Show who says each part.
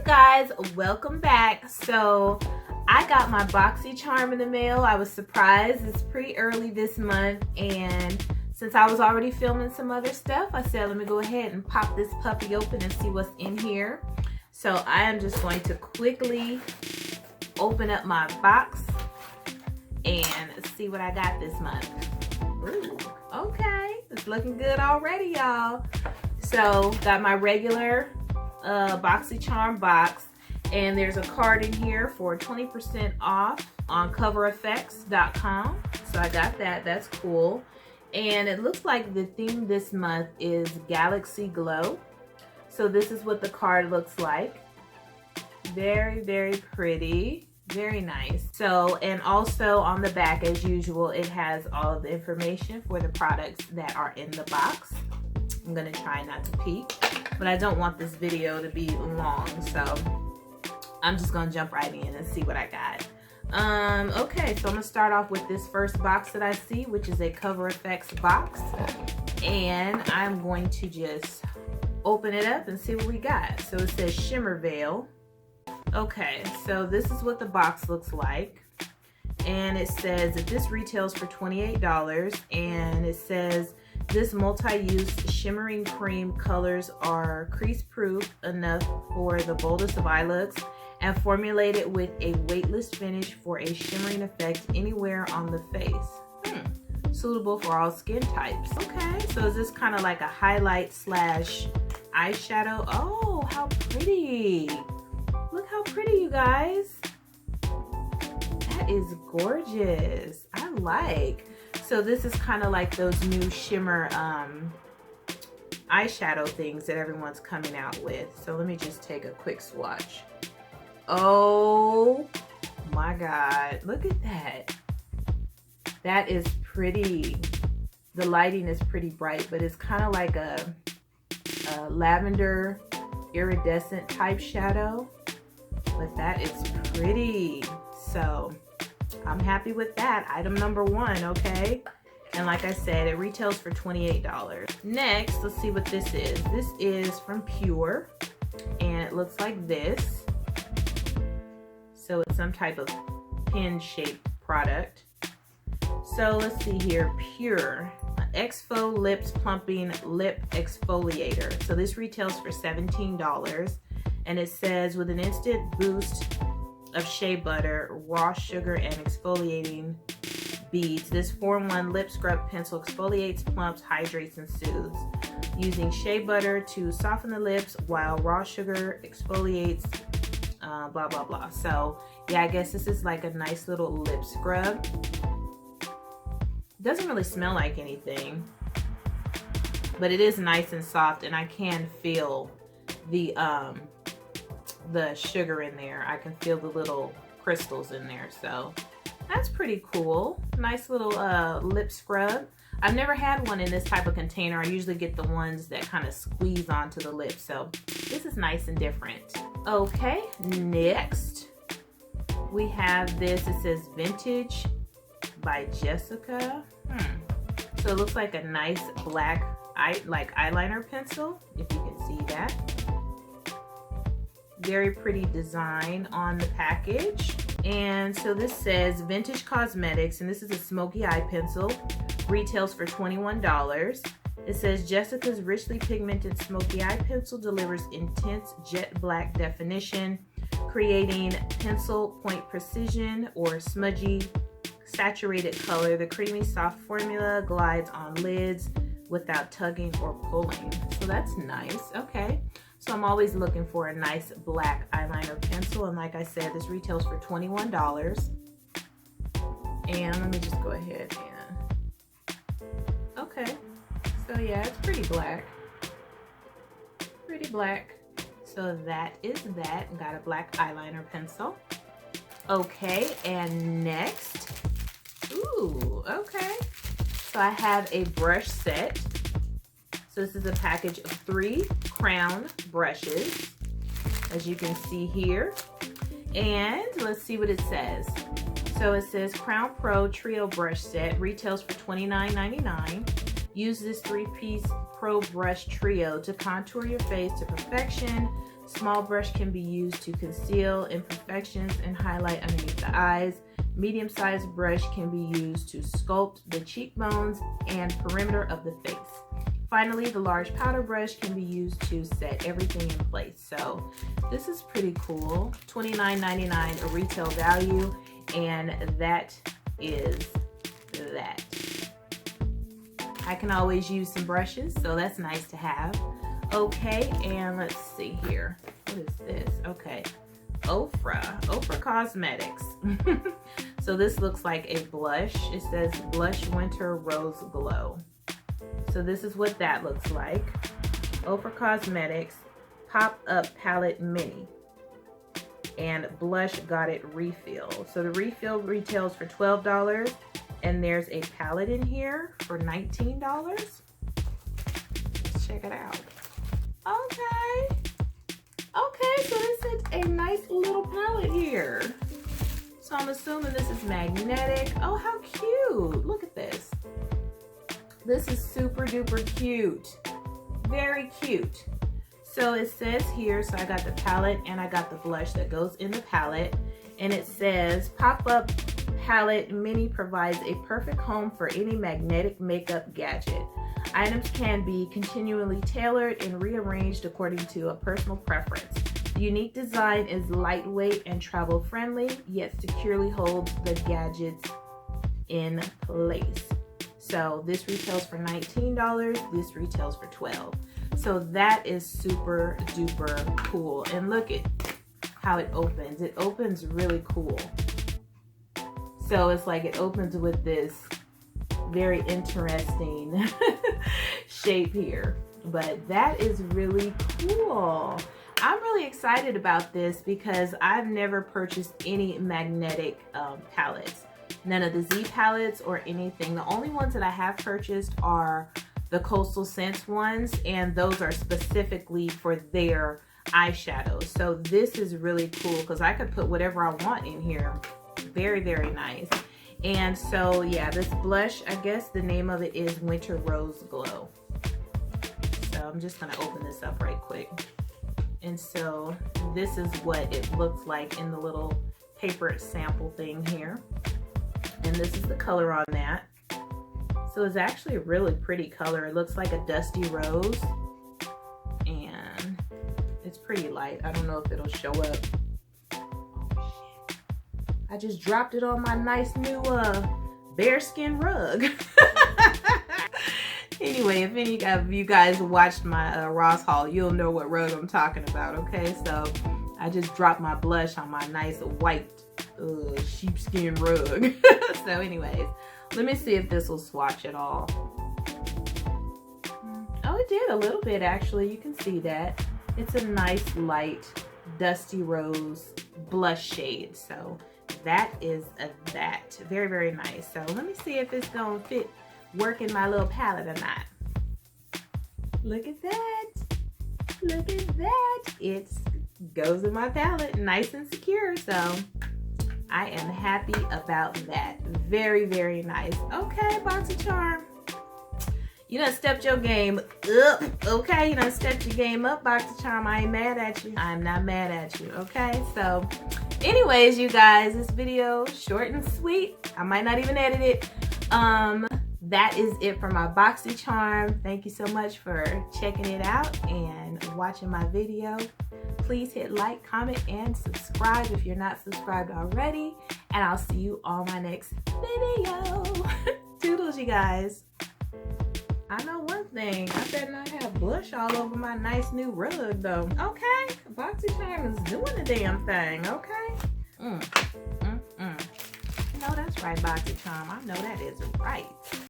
Speaker 1: Guys, welcome back. So I got my Boxycharm in the mail. I was surprised. It's pretty early this month, and since I was already filming some other stuff, I said let me go ahead and pop this puppy open and see what's in here. So I am just going to quickly open up my box and see what I got this month. Ooh, okay, it's looking good already, y'all. So got my regular Boxycharm box, and there's a card in here for 20% off on covereffects.com. So I got that. That's cool. And it looks like the theme this month is Galaxy Glow. So this is what the card looks like. Very, very pretty. Very nice. So, and also on the back, as usual, it has all of the information for the products that are in the box. I'm gonna try not to peek, but I don't want this video to be long, so I'm just gonna jump right in and see what I got. Okay, so I'm gonna start off with this first box that I see, which is a Cover Effects box, and I'm going to just open it up and see what we got. So it says Shimmer Veil. Okay, so this is what the box looks like, and it says that this retails for $28, and it says this multi-use shimmering cream colors are crease-proof enough for the boldest of eye looks and formulated with a weightless finish for a shimmering effect anywhere on the face. Suitable for all skin types. Okay, so is this kind of like a highlight slash eyeshadow? Oh, how pretty. Look how pretty, you guys. That is gorgeous. I like. So this is kind of like those new shimmer eyeshadow things that everyone's coming out with. So let me just take a quick swatch. Oh my God, look at that. That is pretty. The lighting is pretty bright, but it's kind of like a lavender iridescent type shadow. But that is pretty. So I'm happy with that. Item number one, okay? And like I said, it retails for $28. Next, let's see what this is. This is from Pure, and it looks like this. So it's some type of pin-shaped product. So let's see here, Pure Exfo Lips Plumping Lip Exfoliator. So this retails for $17, and it says with an instant boost of shea butter, raw sugar, and exfoliating beads, this 4-in-1 lip scrub pencil exfoliates, plumps, hydrates, and soothes. Using shea butter to soften the lips while raw sugar exfoliates, blah, blah, blah. So yeah, I guess this is like a nice little lip scrub. Doesn't really smell like anything, but it is nice and soft, and I can feel the sugar in there. I can feel the little crystals in there, so that's pretty cool. Nice little lip scrub. I've never had one in this type of container. I usually get the ones that kind of squeeze onto the lip, so this is nice and different. Okay, next we have this. It says Vintage by Jessica. So it looks like a nice black eyeliner pencil, if you can see that. Very pretty design on the package. And so this says Vintage Cosmetics, and this is a smoky eye pencil. Retails for $21. It says Jessica's richly pigmented smoky eye pencil delivers intense jet black definition, creating pencil point precision or smudgy saturated color. The creamy soft formula glides on lids without tugging or pulling. So that's nice. Okay. So I'm always looking for a nice black eyeliner pencil, and like I said, this retails for $21. And let me just go ahead and, okay. So yeah, it's pretty black. Pretty black. So that is that. Got a black eyeliner pencil. Okay, and next, ooh, okay. So I have a brush set. So this is a package of 3 crown brushes, as you can see here. And let's see what it says. So it says Crown Pro Trio Brush Set retails for $29.99. Use this 3-piece Pro Brush Trio to contour your face to perfection, Small brush can be used to conceal imperfections and highlight underneath the eyes. Medium-sized brush can be used to sculpt the cheekbones and perimeter of the face. Finally, the large powder brush can be used to set everything in place. So this is pretty cool. $29.99 a retail value, and that is that. I can always use some brushes, so that's nice to have. Okay, and let's see here. What is this? Okay, Ofra Cosmetics. So this looks like a blush. It says Blush Winter Rose Glow. So this is what that looks like. Ofra Cosmetics Pop-Up Palette Mini. And Blush Got It Refill. So the refill retails for $12. And there's a palette in here for $19. Let's check it out. Okay. Okay, so this is a nice little palette here. So I'm assuming this is magnetic. Oh, how cute. Look at this. This is super duper cute. Very cute. So it says here, so I got the palette and I got the blush that goes in the palette. And it says, Pop-Up Palette Mini provides a perfect home for any magnetic makeup gadget. Items can be continually tailored and rearranged according to a personal preference. The unique design is lightweight and travel friendly, yet securely holds the gadgets in place. So this retails for $19, this retails for $12. So that is super duper cool. And look at how it opens. It opens really cool. So it's like it opens with this very interesting shape here. But that is really cool. I'm really excited about this because I've never purchased any magnetic palettes. None of the Z palettes or anything. The only ones that I have purchased are the Coastal Scents ones, and those are specifically for their eyeshadows. So this is really cool because I could put whatever I want in here. Very, very nice. And so yeah, this blush, I guess the name of it is Winter Rose Glow. So I'm just gonna open this up right quick. And so this is what it looks like in the little paper sample thing here. And this is the color on that. So it's actually a really pretty color. It looks like a dusty rose. And it's pretty light. I don't know if it'll show up. Oh shit. I just dropped it on my nice new bearskin rug. Anyway, if any of you guys watched my Ross haul, you'll know what rug I'm talking about, okay? So I just dropped my blush on my nice white sheepskin rug. So anyways, let me see if this will swatch at all. Oh, it did a little bit actually. You can see that. It's a nice light dusty rose blush shade. So that is that. Very, very nice. So let me see if it's gonna work in my little palette or not. Look at that. Look at that. It goes in my palette nice and secure. So I am happy about that. Very, very nice. Okay, Boxycharm. You done stepped your game up. Okay, you done stepped your game up, Boxycharm. I ain't mad at you. I'm not mad at you. Okay, so anyways, you guys, this video short and sweet. I might not even edit it. That is it for my Boxycharm. Thank you so much for checking it out and watching my video. Please hit like, comment, and subscribe if you're not subscribed already. And I'll see you on my next video. Toodles, you guys. I know one thing. I better not have blush all over my nice new rug, though. Okay? Boxycharm is doing the damn thing, okay? No, that's right, Boxycharm. I know that is right.